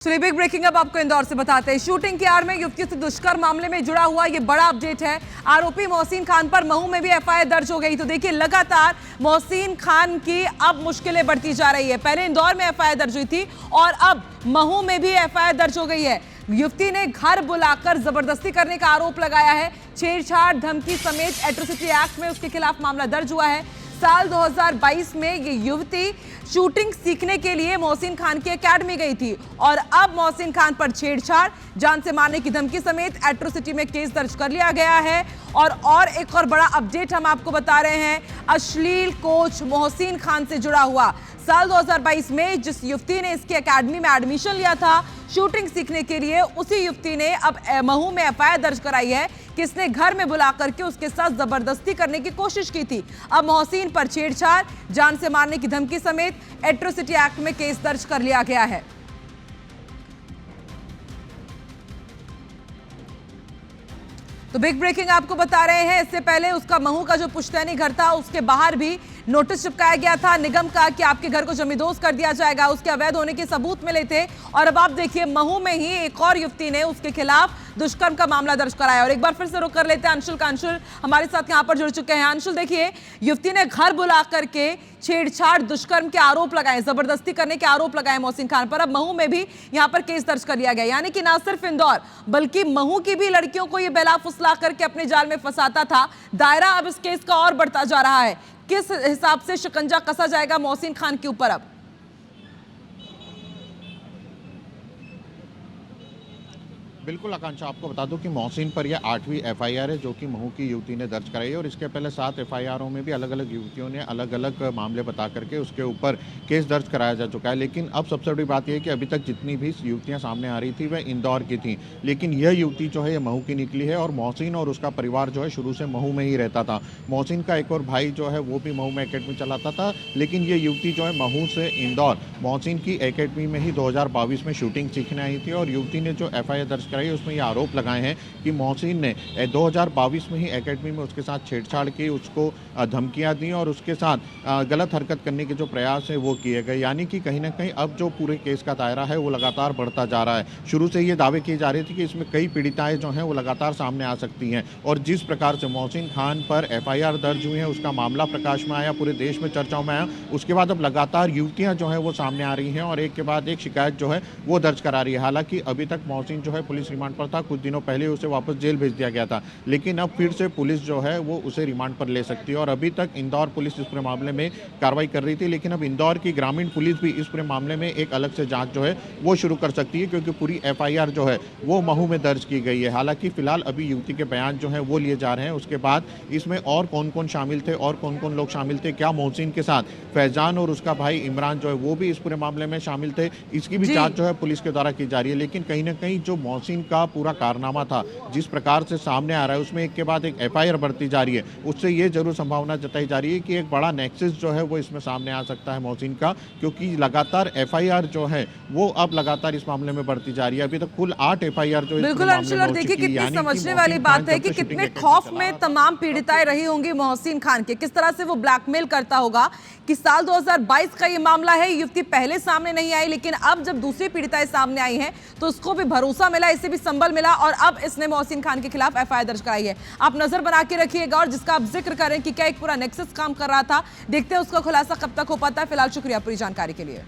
चलिए big breaking अब आपको इंदौर से बताते हैं। शूटिंग की आड़ में युवती से दुष्कर्म मामले में जुड़ा हुआ ये बड़ा अपडेट है। आरोपी मोहसिन खान पर महू में भी एफआईआर दर्ज हो गई। तो देखिए लगातार मोहसिन खान की अब मुश्किलें बढ़ती जा रही है। पहले इंदौर में एफआईआर दर्ज हुई थी और अब महू में भी एफआईआर दर्ज हो गई है। युवती ने घर बुलाकर जबरदस्ती करने का आरोप लगाया है। छेड़छाड़ धमकी समेत एट्रोसिटी एक्ट में उसके खिलाफ मामला दर्ज हुआ है। साल 2022 में ये युवती शूटिंग सीखने के लिए मोहसिन खान की एकेडमी गई थी और अब मोहसिन खान पर छेड़छाड़, जान से मारने की धमकी समेत एट्रोसिटी में केस दर्ज कर लिया गया है। और एक और बड़ा अपडेट हम आपको बता रहे हैं। अश्लील कोच मोहसिन खान से जुड़ा हुआ साल 2022 में जिस युवती ने इसकी एकेडमी में एडमिशन लिया था शूटिंग सीखने के लिए, उसी युवती ने अब महू में एफआईआर दर्ज कराई है कि इसने घर में बुला करके उसके साथ जबरदस्ती करने की कोशिश की थी। अब मोहसिन पर छेड़छाड़, जान से मारने की धमकी समेत एट्रोसिटी एक्ट में केस दर्ज कर लिया गया है। तो बिग ब्रेकिंग आपको बता रहे हैं। इससे पहले उसका महू का जो पुश्तैनी घर था उसके बाहर भी नोटिस चिपकाया गया था निगम का कि आपके घर को जमींदोज कर दिया जाएगा। उसके अवैध होने के सबूत मिले थे और अब आप देखिए महू में ही एक और युवती ने उसके खिलाफ दुष्कर्म का मामला दर्ज कराया। और एक बार फिर से रुक कर लेते हैं अंशुल का। अंशुल हमारे साथ यहां पर जुड़ चुके हैं। अंशुल देखिए, युवती ने घर बुला करके छेड़छाड़, दुष्कर्म के आरोप लगाए, जबरदस्ती करने के आरोप लगाए मोहसिन खान पर। अब महू में भी यहां पर केस दर्ज कर लिया गया। यानी कि ना सिर्फ इंदौर बल्कि महू की भी लड़कियों को यह बेला फुसला करके अपने जाल में फंसाता था। दायरा अब इस केस का और बढ़ता जा रहा है। किस हिसाब से शिकंजा कसा जाएगा मोहसिन खान के ऊपर अब? बिल्कुल आकांक्षा, आपको बता दूं कि मोहसिन पर यह 8वीं एफआईआर है जो कि महू की युवती ने दर्ज कराई है और इसके पहले 7 एफआईआरों में भी अलग अलग युवतियों ने अलग अलग मामले बता करके उसके ऊपर केस दर्ज कराया जा चुका है। लेकिन अब सबसे बड़ी बात यह है कि अभी तक जितनी भी युवतियां सामने आ रही थी वह इंदौर की थी, लेकिन यह युवती जो है यह महू की निकली है। और मोहसिन और उसका परिवार जो है शुरू से महू में ही रहता था। मोहसिन का एक और भाई जो है वो भी महू में एकेडमी चलाता था, लेकिन ये युवती जो है महू से इंदौर मोहसिन की एकेडमी में ही 2022 में शूटिंग सीखने आई थी। और युवती ने जो एफआईआर दर्ज कराई है उसमें ये आरोप लगाए हैं कि मोहसिन ने 2022 में ही एकेडमी में उसके साथ छेड़छाड़ की, उसको धमकियां दी और उसके साथ गलत हरकत करने के जो प्रयास है वो किए गए। यानी कि कहीं ना कहीं अब जो पूरे केस का दायरा है वो लगातार बढ़ता जा रहा है। शुरू से ये दावे किए जा रहे थे कि इसमें कई पीड़िताएं जो हैं वो लगातार सामने आ सकती हैं। और जिस प्रकार से मोहसिन खान पर एफआईआर दर्ज हुई है, उसका मामला प्रकाश में आया, पूरे देश में चर्चाओं में आया, उसके बाद अब लगातार युवतियां जो है वो सामने आ रही हैं और एक के बाद एक शिकायत जो है वो दर्ज करा रही है। हालांकि अभी तक मोहसिन जो है पुलिस रिमांड पर था, कुछ दिनों पहले उसे वापस जेल भेज दिया गया था, लेकिन अब फिर से पुलिस जो है वो उसे रिमांड पर ले सकती है। और अभी तक इंदौर पुलिस इस पूरे मामले में कार्रवाई कर रही थी, लेकिन अब इंदौर की ग्रामीण पुलिस भी इस पूरे मामले में एक अलग से जांच जो है वो शुरू कर सकती है, क्योंकि पूरी एफआईआर जो है वो महू में दर्ज की गई है। हालांकि फिलहाल अभी युवती के बयान जो है वो लिए जा रहे हैं। उसके बाद इसमें और कौन कौन शामिल थे और कौन कौन लोग शामिल थे, क्या मोहसिन के साथ फैजान और उसका भाई इमरान जो है वो भी इस पूरे मामले में शामिल थे, इसकी भी जांच जो है पुलिस के द्वारा की जा रही है। लेकिन कहीं ना कहीं जो मोहसिन का पूरा कारनामा था जिस प्रकार से सामने आ रहा है उसमें एक के बाद एक एफआईआर बढ़ती जा रही है, उससे ये जरूर संभावना जताई जा रही है कि एक बड़ा नेक्सस जो है वो इसमें सामने आ सकता है मोहसिन का, क्योंकि लगातार एफआईआर जो है वो अब लगातार इस मामले में बढ़ती जा रही है। अभी तक कुल 8 एफआईआर जो बिल्कुल अंशुल, और देखिए कितनी समझने वाली बात है कि कितने खौफ में तमाम पीड़िताएं रही होंगी मोहसिन खान के। किस तरह से वो ब्लैकमेल करता होगा कि साल 2022 का ये मामला है, युवती पहले सामने नहीं आई, लेकिन अब जब दूसरी पीड़िताएं सामने आई हैं तो उसको भी भरोसा मिला, इससे भी संबल मिला और अब इसने मोहसिन खान के खिलाफ एफआईआर दर्ज कराई है। आप नजर बना के रखिएगा और जिसका आप जिक्र करें कि क्या एक पूरा नेक्सस काम कर रहा था, देखते हैं उसका खुलासा कब तक हो पाता है। फिलहाल शुक्रिया पूरी जानकारी के लिए।